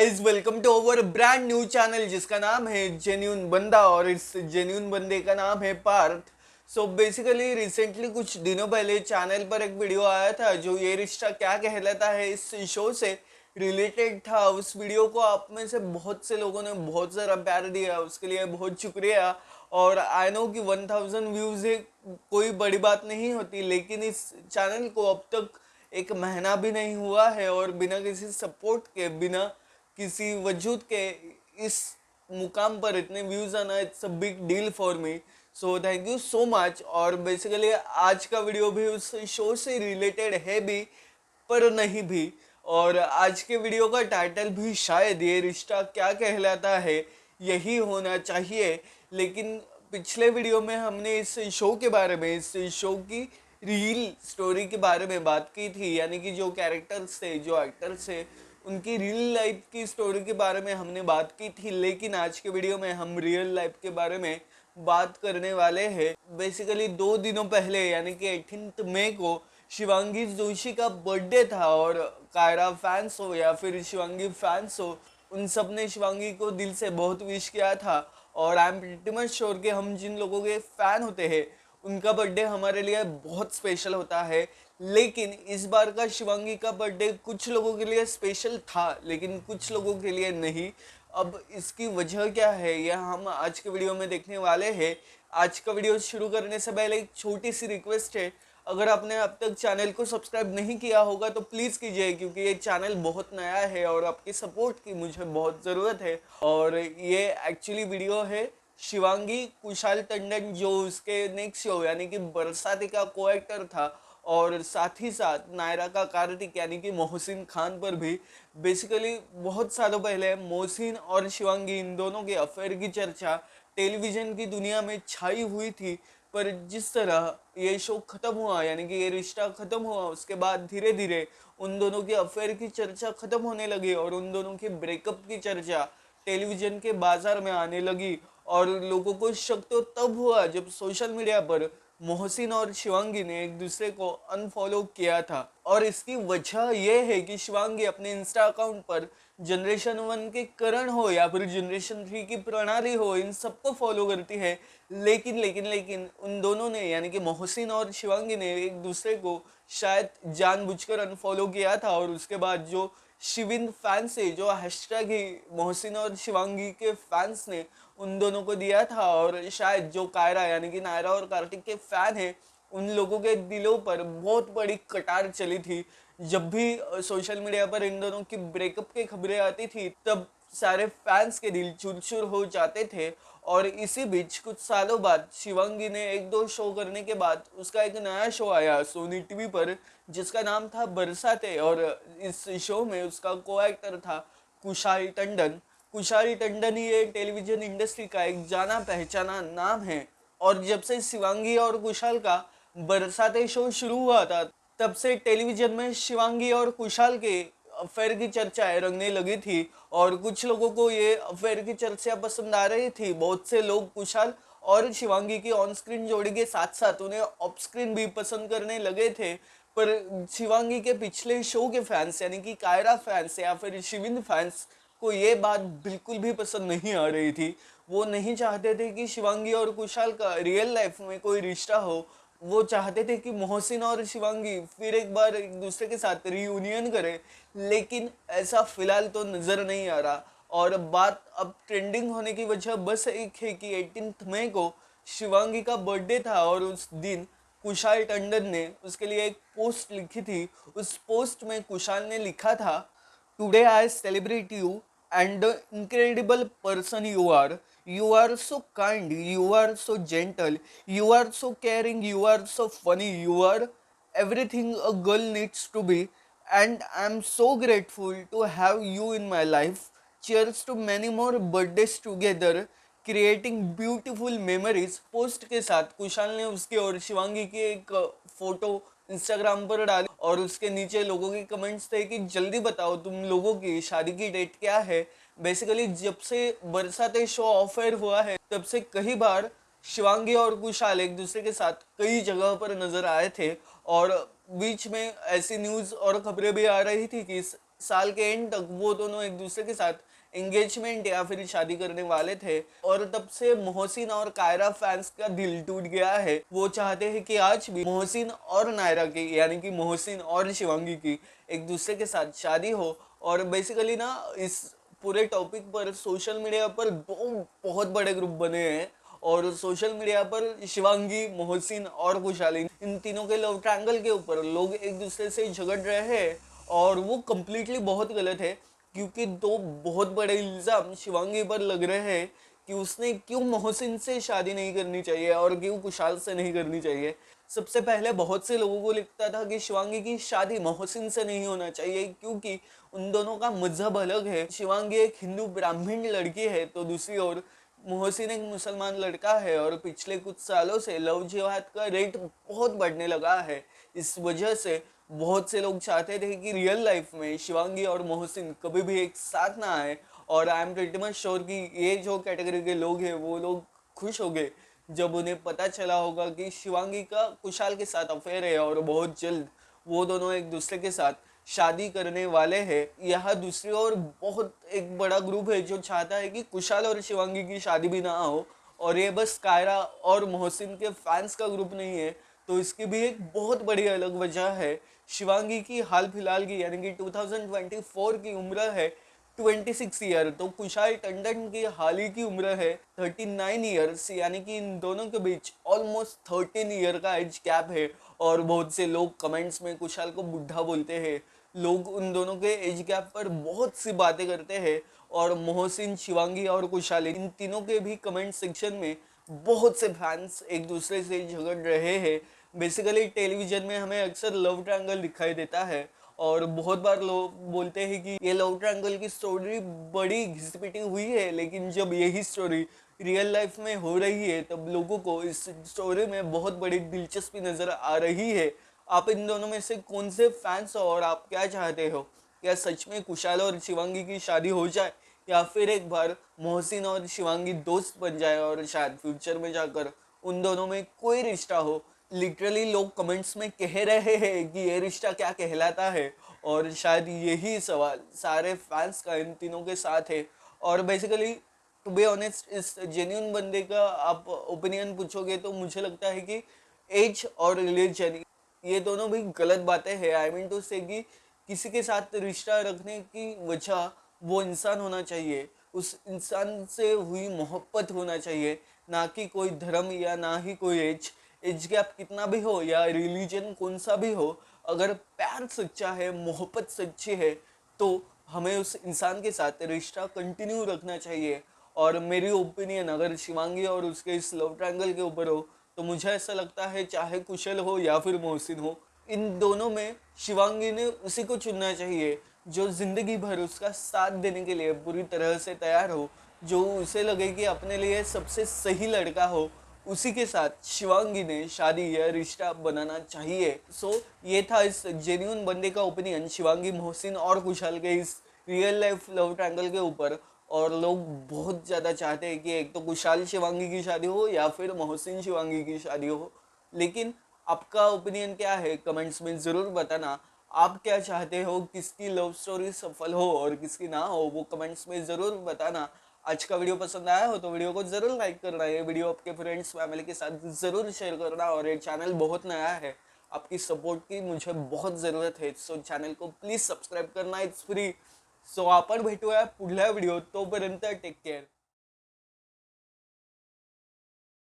Guys, welcome to our brand new channel जिसका नाम है जेन्यून बंदा और इस जेन्यून बंदे का नाम है पार्थ। सो बेसिकली रिसेंटली कुछ दिनों पहले चैनल पर एक वीडियो आया था जो ये रिश्ता क्या कहलाता है इस शो से रिलेटेड था। उस वीडियो को आप में से बहुत से लोगों ने बहुत सारा प्यार दिया, उसके लिए बहुत शुक्रिया। और आई नो कि 1000 व्यूज़ है, कोई बड़ी बात नहीं होती, लेकिन इस चैनल को अब तक एक महीना भी नहीं हुआ है और बिना किसी सपोर्ट के, बिना किसी वजूद के इस मुकाम पर इतने व्यूज आना, it's a big deal for me. So thank you so much. और बेसिकली आज का वीडियो भी उस शो से रिलेटेड है भी, पर नहीं भी। और आज के वीडियो का टाइटल भी शायद ये रिश्ता क्या कहलाता है यही होना चाहिए। लेकिन पिछले वीडियो में हमने इस शो के बारे में, इस शो की रियल स्टोरी के बारे में बात की थी, यानी कि जो कैरेक्टर्स थे, जो एक्टर्स थे, उनकी रियल लाइफ की स्टोरी के बारे में हमने बात की थी। लेकिन आज के वीडियो में हम रियल लाइफ के बारे में बात करने वाले हैं। बेसिकली 2 दिनों पहले यानी कि 18 मई को शिवांगी जोशी का बर्थडे था और कायरा फैंस हो या फिर शिवांगी फैंस हो, उन सब ने शिवांगी को दिल से बहुत विश किया था। और I am pretty much sure कि हम जिन लोगों के फैन होते हैं उनका बर्थडे हमारे लिए बहुत स्पेशल होता है। लेकिन इस बार का शिवांगी का बर्थडे कुछ लोगों के लिए स्पेशल था लेकिन कुछ लोगों के लिए नहीं। अब इसकी वजह क्या है यह हम आज के वीडियो में देखने वाले हैं। आज का वीडियो शुरू करने से पहले एक छोटी सी रिक्वेस्ट है, अगर आपने अब तक चैनल को सब्सक्राइब नहीं किया होगा तो प्लीज़ कीजिए, क्योंकि ये चैनल बहुत नया है और आपकी सपोर्ट की मुझे बहुत ज़रूरत है। और ये एक्चुअली वीडियो है शिवांगी कुशाल टंडन जो उसके नेक्स्ट शो यानी कि बरसाती का को एक्टर था, और साथ ही साथ नायरा का कार्तिक यानी कि मोहसिन खान पर भी। बेसिकली बहुत सालों पहले मोहसिन और शिवांगी इन दोनों के अफेयर की चर्चा टेलीविज़न की दुनिया में छाई हुई थी। पर जिस तरह ये शो ख़त्म हुआ यानी कि ये रिश्ता ख़त्म हुआ, उसके बाद धीरे धीरे उन दोनों के अफेयर की चर्चा ख़त्म होने लगी और उन दोनों के ब्रेकअप की चर्चा टेलीविज़न के बाजार में आने लगी। और लोगों को शक तो तब हुआ जब सोशल मीडिया पर मोहसिन और शिवांगी ने एक दूसरे को अनफॉलो किया था। और इसकी वजह यह है कि शिवांगी अपने इंस्टा अकाउंट पर जनरेशन 1 के करण हो या फिर जनरेशन 3 की प्रणाली हो, इन सबको फॉलो करती है। लेकिन उन दोनों ने यानी कि मोहसिन और शिवांगी ने एक दूसरे को शायद जानबूझकर अनफॉलो किया था। और उसके बाद जो शिविन फैंस है, जो हैशटैग ही मोहसिन और शिवांगी के फैंस ने उन दोनों को दिया था, और शायद जो कायरा यानी कि नायरा और कार्तिक के फैन है उन लोगों के दिलों पर बहुत बड़ी कटार चली थी। जब भी सोशल मीडिया पर इन दोनों की ब्रेकअप की खबरें आती थी तब सारे फैंस के दिल चूर चूर हो जाते थे। और इसी बीच कुछ सालों बाद शिवांगी ने एक दो शो करने के बाद उसका एक नया शो आया सोनी टीवी पर जिसका नाम था बरसाते, और इस शो में उसका को एक्टर था कुशाल टंडन। कुशाल टंडन ही ये टेलीविजन इंडस्ट्री का एक जाना पहचाना नाम है। और जब से शिवांगी और कुशाल का बरसाते शो शुरू हुआ था तब से टेलीविजन में शिवांगी और कुशाल के अफेयर की चर्चाएं रंगने लगी थी। और कुछ लोगों को ये अफेयर की चर्चा पसंद आ रही थी। बहुत से लोग कुशाल और शिवांगी की ऑन स्क्रीन जोड़ी के साथ साथ उन्हें ऑफ स्क्रीन भी पसंद करने लगे थे। पर शिवांगी के पिछले शो के फैंस यानी कि कायरा फैंस या फिर शिविन फैंस को ये बात बिल्कुल भी पसंद नहीं आ रही थी। वो नहीं चाहते थे कि शिवांगी और कुशाल का रियल लाइफ में कोई रिश्ता हो। वो चाहते थे कि मोहसिन और शिवांगी फिर एक बार एक दूसरे के साथ रीयूनियन करें, लेकिन ऐसा फिलहाल तो नज़र नहीं आ रहा। और बात अब ट्रेंडिंग होने की वजह बस एक है कि 18 मई को शिवांगी का बर्थडे था और उस दिन कुशाल टंडन ने उसके लिए एक पोस्ट लिखी थी। उस पोस्ट में कुशाल ने लिखा था, today I celebrate you and the incredible person you are. You are so kind, you are so gentle, you are so caring, you are so funny, you are everything a girl needs to be, and I'm so grateful to have you in my life. Cheers to many more birthdays together, creating beautiful memories. Post के साथ कुशाल ने उसके और शिवांगी की एक photo Instagram पर डाली और उसके नीचे लोगों के कमेंट्स थे कि जल्दी बताओ तुम लोगों की शादी की डेट क्या है। बेसिकली जब से बरसाते शो ऑफ एयर हुआ है तब से कई बार शिवांगी और कुशाल एक दूसरे के साथ कई जगह पर नजर आए थे। और बीच में ऐसी न्यूज़ और खबरें भी आ रही थी कि साल के एंड तक वो दोनों एक दूसरे के साथ एंगेजमेंट या फिर शादी करने वाले थे, और तब से मोहसिन और कायरा फैंस का दिल टूट गया है। वो चाहते हैं कि आज भी मोहसिन और नायरा की, यानी कि मोहसिन और शिवांगी की एक दूसरे के साथ शादी हो। और बेसिकली ना इस पूरे टॉपिक पर सोशल मीडिया पर दो बहुत बड़े ग्रुप बने हैं, और सोशल मीडिया पर शिवांगी, मोहसिन और खुशहाली, इन तीनों के लव ट्रायंगल के ऊपर लोग एक दूसरे से झगड़ रहे हैं। और वो कम्प्लीटली बहुत गलत है, क्योंकि दो बहुत बड़े इल्ज़ाम शिवांगी पर लग रहे हैं कि उसने क्यों मोहसिन से शादी नहीं करनी चाहिए और क्यों कुशाल से नहीं करनी चाहिए। सबसे पहले बहुत से लोगों को लगता था कि शिवांगी की शादी मोहसिन से नहीं होना चाहिए, क्योंकि उन दोनों का मजहब अलग है। शिवांगी एक हिंदू ब्राह्मण लड़की है, तो दूसरी ओर मोहसिन एक मुसलमान लड़का है, और पिछले कुछ सालों से लव जिहाद का रेट बहुत बढ़ने लगा है। इस वजह से बहुत से लोग चाहते थे कि रियल लाइफ में शिवांगी और मोहसिन कभी भी एक साथ ना आए, और I am pretty much sure कि ये जो कैटेगरी के लोग हैं वो लोग खुश हो गए जब उन्हें पता चला होगा कि शिवांगी का कुशाल के साथ अफेयर है, और बहुत जल्द वो दोनों एक दूसरे के साथ शादी करने वाले हैं। यहाँ दूसरी ओर बहुत एक बड़ा ग्रुप है जो चाहता है कि कुशाल और शिवांगी की शादी भी ना हो, और ये बस कायरा और मोहसिन के फैंस का ग्रुप नहीं है। तो इसकी भी एक बहुत बड़ी अलग वजह है। शिवांगी की हाल फिलहाल की, यानी कि 2024 की उम्र है 26 ईयर, तो कुशाल टंडन की हाल ही की उम्र है 39 ईयर्स, यानी कि इन दोनों के बीच ऑलमोस्ट 13 ईयर का एज गैप है। और बहुत से लोग कमेंट्स में कुशाल को बुढ़ा बोलते हैं। लोग उन दोनों के एज गैप पर बहुत सी बातें करते हैं, और मोहसिन, शिवांगी और कुशाल, इन तीनों के भी कमेंट सेक्शन में बहुत से फैंस एक दूसरे से झगड़ रहे हैं। बेसिकली टेलीविजन में हमें अक्सर लव ट्रायंगल दिखाई देता है, और बहुत बार लोग बोलते हैं कि ये लव ट्रायंगल की स्टोरी बड़ी घिसी-पिटी हुई है, लेकिन जब यही स्टोरी रियल लाइफ में हो रही है तब लोगों को इस स्टोरी में बहुत बड़ी दिलचस्पी नज़र आ रही है। आप इन दोनों में से कौन से फैंस हो और आप क्या चाहते हो? क्या सच में कुशाल और शिवांगी की शादी हो जाए, या फिर एक बार मोहसिन और शिवांगी दोस्त बन जाए और शायद फ्यूचर में जाकर उन दोनों में कोई रिश्ता हो? लिटरली लोग कमेंट्स में कह रहे हैं कि ये रिश्ता क्या कहलाता है, और शायद यही सवाल सारे फैंस का इन तीनों के साथ है। और बेसिकली टू बी ऑनेस्ट, इस जेन्यून बंदे का आप ओपिनियन पूछोगे तो मुझे लगता है कि एज और रिलीजन, ये दोनों भी गलत बातें हैं। आई मीन टू से कि किसी के साथ रिश्ता रखने की वजह वो इंसान होना चाहिए, उस इंसान से हुई मोहब्बत होना चाहिए, ना कि कोई धर्म या ना ही कोई एज। एज गैप कितना भी हो या रिलीजन कौन सा भी हो, अगर प्यार सच्चा है, मोहब्बत सच्ची है, तो हमें उस इंसान के साथ रिश्ता कंटिन्यू रखना चाहिए। और मेरी ओपिनियन अगर शिवांगी और उसके इस लव ट्रायंगल के ऊपर हो, तो मुझे ऐसा लगता है चाहे कुशल हो या फिर मोहसिन हो, इन दोनों में शिवांगी ने उसी को चुनना चाहिए जो जिंदगी भर उसका साथ देने के लिए पूरी तरह से तैयार हो, जो उसे लगे कि अपने लिए सबसे सही लड़का हो, उसी के साथ शिवांगी ने शादी या रिश्ता बनाना चाहिए। सो ये था इस जेन्यून बंदे का ओपिनियन शिवांगी, मोहसिन और कुशाल के इस रियल लाइफ लव ट्रायंगल के ऊपर। और लोग बहुत ज़्यादा चाहते हैं कि एक तो कुशाल शिवांगी की शादी हो या फिर मोहसिन शिवांगी की शादी हो। लेकिन आपका ओपिनियन क्या है कमेंट्स में ज़रूर बताना। आप क्या चाहते हो, किसकी लव स्टोरी सफल हो और किसकी ना हो, वो कमेंट्स में ज़रूर बताना। आज का वीडियो पसंद आया हो तो वीडियो को ज़रूर लाइक करना, ये वीडियो आपके फ्रेंड्स फैमिली के साथ ज़रूर शेयर करना, और ये चैनल बहुत नया है, आपकी सपोर्ट की मुझे बहुत ज़रूरत है। सो चॅनल को प्लीज सबस्क्राईब करना, इट्स फ्री। सो आपण भेटूया पुढल्या व्हिडिओ, तोपर्यंत टेक केअर.